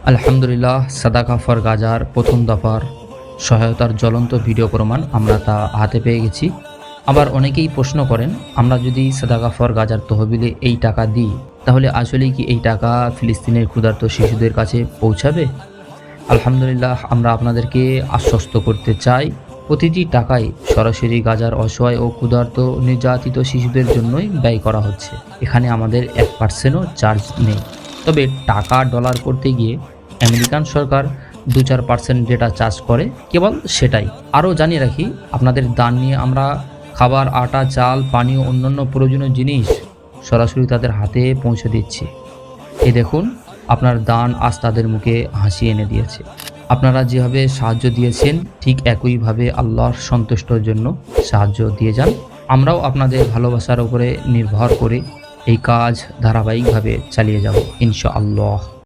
আলহামদুলিল্লাহ, সাদাকা ফর গাজার প্রথম দফার সহায়তার জ্বলন্ত ভিডিও প্রমাণ আমরা তা হাতে পেয়ে গেছি। আবার অনেকেই প্রশ্ন করেন, আমরা যদি সাদাকা ফর গাজার তহবিলে এই টাকা দিই, তাহলে আসলেই কি এই টাকা ফিলিস্তিনের ক্ষুধার্ত শিশুদের কাছে পৌঁছাবে? আলহামদুলিল্লাহ, আমরা আপনাদেরকে আশ্বস্ত করতে চাই, প্রতিটি টাকাই সরাসরি গাজার অসহায় ও ক্ষুধার্ত নির্যাতিত শিশুদের জন্যই ব্যয় করা হচ্ছে। এখানে আমাদের 1%ও চার্জ নেই। তবে টাকা ডলার করতে গিয়ে আমেরিকান সরকার 2-4% যেটা চার্জ করে, কেবল সেটাই। আরও জানিয়ে রাখি, আপনাদের দান নিয়ে আমরা খাবার, আটা, চাল, পানি ও অন্যান্য প্রয়োজনীয় জিনিস সরাসরি তাদের হাতে পৌঁছে দিচ্ছি। এই দেখুন, আপনার দান আজ তাদের মুখে হাসি এনে দিয়েছে। আপনারা যেভাবে সাহায্য দিয়েছেন, ঠিক একইভাবে আল্লাহর সন্তুষ্টর জন্য সাহায্য দিয়ে যান। আমরাও আপনাদের ভালোবাসার উপরে নির্ভর করে এই কাজ ধারাবাহিকভাবে চালিয়ে যাব ইনশাআল্লাহ।